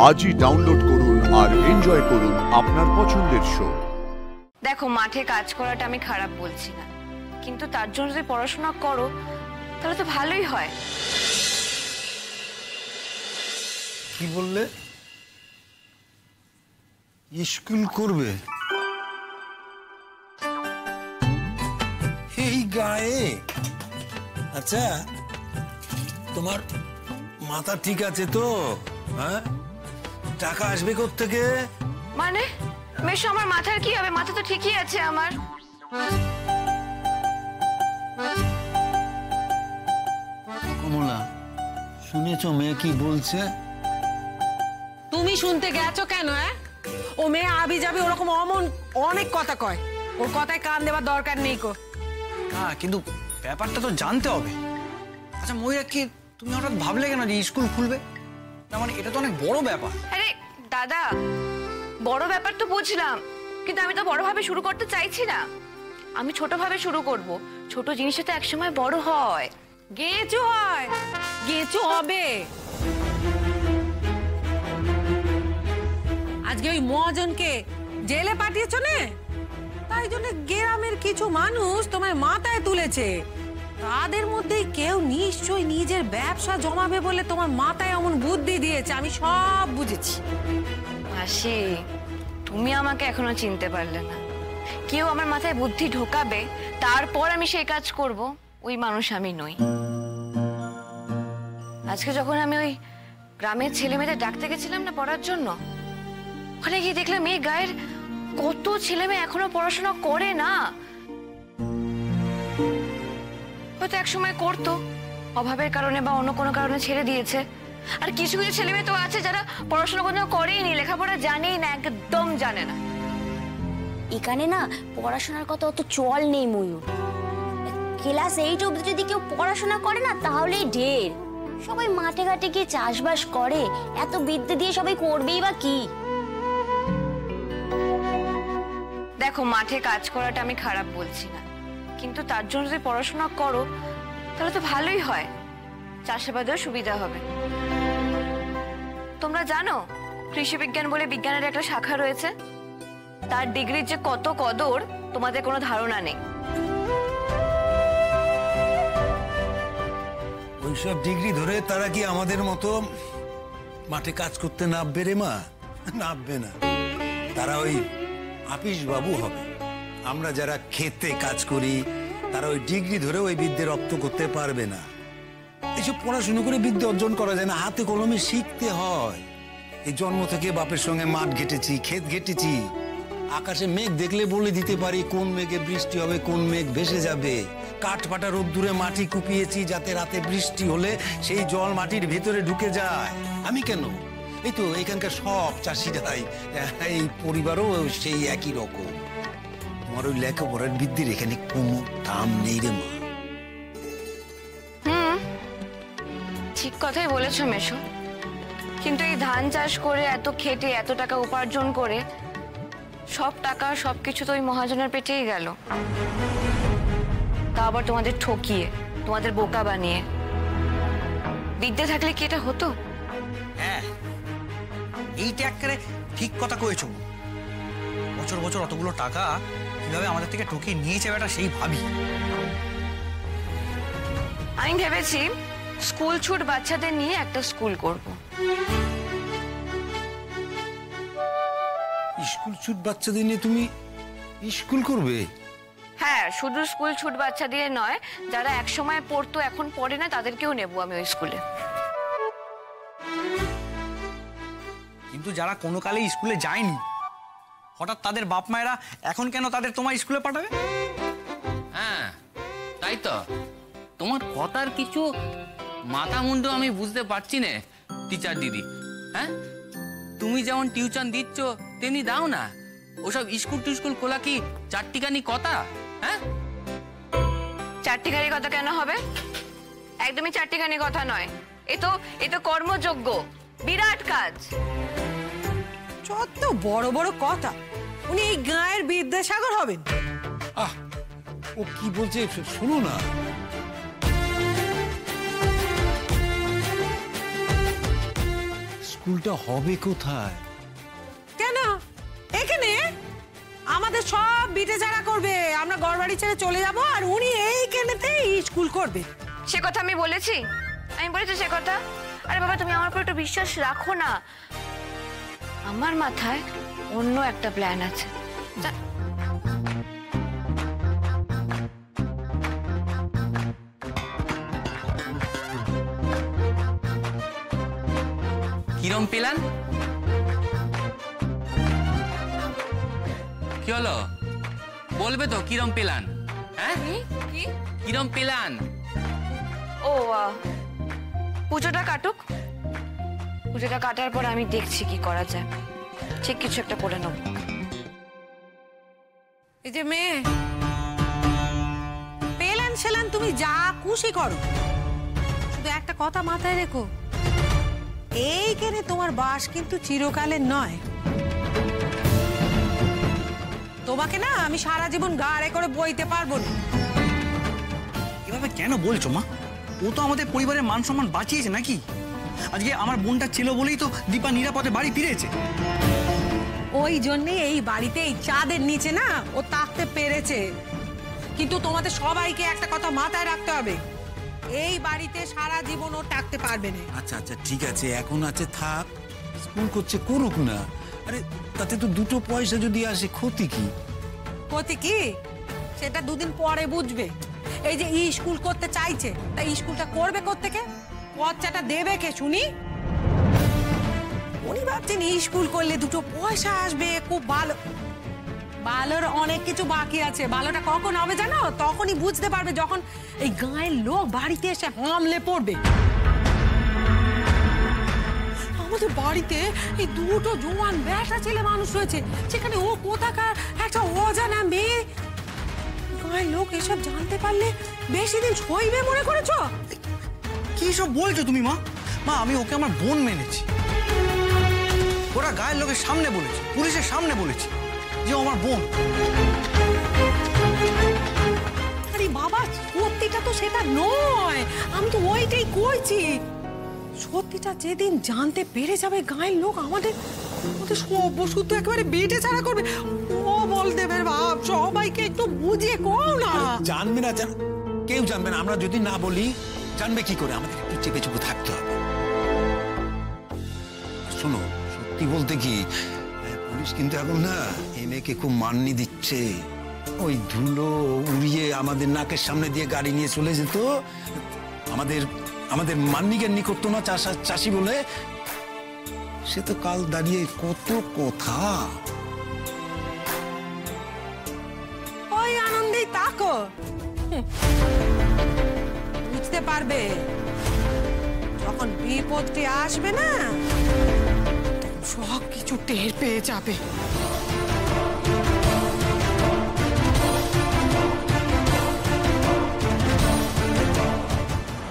আজই ডাউনলোড করুন আর এনজয় করুন আপনার পছন্দের শো। দেখো, মাঠে কাজ করাটা আমি খারাপ বলছি না, কিন্তু তার জন্য যদি পড়াশোনা করো তাহলে তো ভালোই হয়। কি বললে? স্কুল করবে এই গায়ে? আচ্ছা, তোমার মাথা ঠিক আছে তো? হ্যাঁ, টাকা আসবে কোত্থেকে? মানে মেশো, আমার মাথার কি হবে? মাথা তো ঠিকই আছে আমার। কমলা, শুনেছো মেয়ে কি বলছে? তুমি শুনতে গেছো কেন? ও মেয়ে আবি যাবি ওরকম অমন অনেক কথা কয়, ওর কথায় কান দেওয়ার দরকার নেই কো। হ্যাঁ, কিন্তু ব্যাপারটা তো জানতে হবে। আচ্ছা ময়ূরা, কি তুমি হঠাৎ ভাবলে কেন যে স্কুল খুলবে? তার মানে এটা তো অনেক বড় ব্যাপার। আরে দাদা, বড় ব্যাপার তো বুঝলাম, কিন্তু আমি তো বড়ভাবে শুরু করতে চাইছি না। আমি ছোটভাবে শুরু করব। ছোট জিনিসটা তো একসময় বড় হয়। গেঁচু হয়, গেঁচু হবে। আজকে ওই মহাজনকে জেলে পাঠিয়েছো না, তাই জন্য গ্রামের কিছু মানুষ তোমার মাথায় তুলেছে। তাদের মধ্যে কেউ নিশ্চয়ই নিজের ব্যবসা জমাবে বলে তোমার মাথায় এমন বুদ্ধি দিয়েছে। আমি সব বুঝেছি। মাসি, তুমি আমাকে এখনো চিনতে পারলে না। কেউ আমার মাথায় বুদ্ধি ঢোকাবে, তারপর আমি সেই কাজ করব, ওই মানুষ আমি নই। আজকে যখন আমি ওই গ্রামের ছেলে মেয়েদের ডাকতে গেছিলাম না পড়ার জন্য, ওখানে গিয়ে দেখলাম এই গায়ের কত ছেলে মেয়ে এখনো পড়াশোনা করে না। হয়তো একসময় করতো, অভাবের কারণে বা অন্য কোনো কারণে ছেড়ে দিয়েছে। আর কিছু কিছু ছেলে মেয়ে তো আছে যারা পড়াশোনা কোথাও করেই নি, লেখাপড়া জানেই না, একদম জানে না। এখানে না পড়াশোনার কথা অত চল নেই ময়ূর। ক্লাস 8 অবধি যদি কেউ পড়াশোনা করে না তাহলেই ঢের। সবাই মাঠে ঘাটে গিয়ে চাষবাস করে, এত বিদ্যে দিয়ে সবাই করবেই বা কি? দেখো, মাঠে কাজ করাটা আমি খারাপ বলছি না, কিন্তু তার জন্য যদি পড়াশোনা করো তাহলে তো ভালোই হয়, চাষাবাদেও সুবিধা হবে। তোমরা জানো কৃষি বিজ্ঞান বলে বিজ্ঞানের একটা শাখা রয়েছে, তার ডিগ্রির যে কত কদর তোমাদের কোনো ধারণা নেই। ওইসব ডিগ্রি ধরে তারা কি আমাদের মতো মাঠে কাজ করতে নামবে রে মা? নামবে না। তারা ওই আপিস বাবু হবে। আমরা যারা খেতে কাজ করি তারা ওই ডিগ্রি ধরে ওই বিদ্যে রপ্ত করতে পারবে না। এইসব পড়াশুনো করে বিদ্যে অর্জন করা যায় না, হাতে কলমে শিখতে হয়। এই জন্ম থেকে বাপের সঙ্গে মাঠ ঘেটেছি, ক্ষেত ঘেটেছি। আকাশে মেঘ দেখলে বলে দিতে পারি কোন মেঘে বৃষ্টি হবে, কোন মেঘ ভেসে যাবে। কাঠ ফাটা রোদ্দুরে মাটি কুপিয়েছি যাতে রাতে বৃষ্টি হলে সেই জল মাটির ভেতরে ঢুকে যায়। আমি কেন, এই তো এখানকার সব চাষিরাই, এই পরিবারও সেই একই রকম। তোমার ওই লেখাপড়ার বিদ্যের এখানে কোনো দাম নেই রে মা। ঠিক কথাই বলেছো মেশো, কিন্তু এই ধান চাষ করে এত খেটে এত টাকা উপার্জন করে সব টাকা সবকিছু তো ওই মহাজনের পেটেই গেল। তা আবার তোমাদের ঠকিয়ে, তোমাদের বোকা বানিয়ে। বিদ্যে থাকলে কি এটা হতো? হ্যাঁ, এইটা একেবারে ঠিক কথা কয়েছো। বছর বছর অতগুলো টাকা কিভাবে আমাদের থেকে ঠকিয়ে নিয়েছে বেটা, সেই ভাবি। আমি ভেবেছি স্কুল ছুট বাচ্চাদের নিয়ে একটা স্কুল করব। স্কুল ছুট বাচ্চাদের নিয়ে তুমি স্কুল করবে? হ্যাঁ, শুধু স্কুল ছুট বাচ্চা দিয়ে নয়, যারা একসময় পড়তো এখন পড়ে না তাদেরকেও নেব আমি ওই স্কুলে। কিন্তু যারা কোনো কালে স্কুলে যায়নি, হঠাৎ তাদের বাপ মায়েরা এখন কেন তাদের তোমার স্কুলে পাঠাবে? হ্যাঁ তাই তো, তোমার কথার কিছু মাথা মুন্ডু আমি বুঝতে পারছি না টিচার দিদি। হ্যাঁ, তুমি যেমন টিউশন দিচ্ছ তেমনি দাও না। ওসব স্কুল টিস্কুল খোলা কি চারটিখানি কথা? হ্যাঁ, চারটিখানি কথা কেন হবে? একদমই চারটিখানি কথা নয়, এ তো কর্মযোগ্য বিরাট কাজ। যত বড় বড় কথা, উনি এই গায়ের বিদ্যাসাগর হবেন। আহ, ও কি বলছে শোনো না। স্কুলটা হবে কোথায়? কেন এখানে আমাদের সব বিটে যারা করবে, আমরা ঘরবাড়ি ছেড়ে চলে যাব আর উনি এইখানেতেই স্কুল করবে। সে কথা আমি বলেছি? আমি বলেছি সে কথা? আরে বাবা, তুমি আমার উপর একটু বিশ্বাস রাখো না। আমার মাথায় অন্য একটা প্ল্যান আছে। কিরম প্ল্যান? কি হলো, বলবে তো কিরম প্ল্যান? হ্যাঁ, কি কিরম প্ল্যান? ও পুজোটা কাটুক, পুজোটা কাটার পর আমি দেখছি কি করা যায়। ঠিক কিছু একটা করে নেব। এই যে মেয়ে, পেলান সেলান তুমি যা খুশি করো, শুধু একটা কথা মাথায় রেখো, এইখানে তোমার বাস কিন্তু চিরকালের নয়। তোমাকে না আমি সারা জীবন গাড়ে করে বইতে পারবো না। এভাবে কেন বলছো মা? ও তো আমাদের পরিবারের মান সম্মান বাঁচিয়েছে নাকি? আজকে আমার বোনটা ছিল বলেই তো দীপা নিরাপদে বাড়ি ফিরেছে। ওই জন্যে এই বাড়িতে এই চাঁদের নিচে না ও থাকতে পেরেছে। কিন্তু তোমাদের সবাইকে একটা কথা মাথায় রাখতে হবে, এই বাড়িতে সারা জীবন ও থাকতে পারবে না। আচ্ছা আচ্ছা ঠিক আছে, এখন আছে থাক, স্কুল করছে করুক না। আরে তাতে তো দুটো পয়সা যদি আসে ক্ষতি কি? ক্ষতি কি সেটা দুদিন পরে বুঝবে। এই যে স্কুল করতে চাইছে, তাই স্কুলটা করবে কোত্থেকে? খরচাটা দেবে কে শুনি? উনি ভাবছেন স্কুল করলে দুটো পয়সা আসবে, খুব ভালো। ভালোর অনেক কিছু বাকি আছে। ভালোটা কখন হবে জানো? তখনই বুঝতে পারবে যখন এই গাঁয়ের লোক বাড়িতে এসে হামলে পড়বে। আমাদের বাড়িতে এই দুটো জোয়ান বেটা ছেলে মানুষ রয়েছে, সেখানে ও কোথাকার একটা অজানা মেয়ে। গাঁয়ের লোক এসব জানতে পারলে বেশি দিন সইবে মনে করেছো? কি সব বলছো তুমি মা? মা, আমি ওকে আমার বোন মেনেছি। ওরা গায়ের লোকের সামনে বলেছে, পুলিশের সামনে বলেছে যে ও আমার বোন। আরে বাবা, সত্যিটা তো সেটা নয়, আমি তো ওইটাই কইছি। সত্যিটা যেদিন জানতে পেরে যাবে গায়ের লোক, আমাদের সব শুধু একেবারে বেটে ছাড়া করবে। ও বলদেবের বাপ, সবাইকে একটু বুঝিয়ে কও না। জানবে না, কেউ জানবে না। আমরা যদি না বলি জানবে কি করে? আমাদের একটু চেপে চেপে থাকতে হবে। শোনো, সত্যি বলতে কি, পুলিশ কিন্তু এখন না এই মেয়েকে খুব মাননি দিচ্ছে। ওই ধুলো উড়িয়ে আমাদের নাকের সামনে দিয়ে গাড়ি নিয়ে চলে যেত, আমাদের আমাদের মান্নি জ্ঞানী করতো না চাষি বলে। সে তো কাল দাঁড়িয়ে কত কথা। ওই আনন্দেই তাকো, বুঝতে পারবে যখন বিপদটি আসবে না, সব কিছু টের পেয়ে যাবে।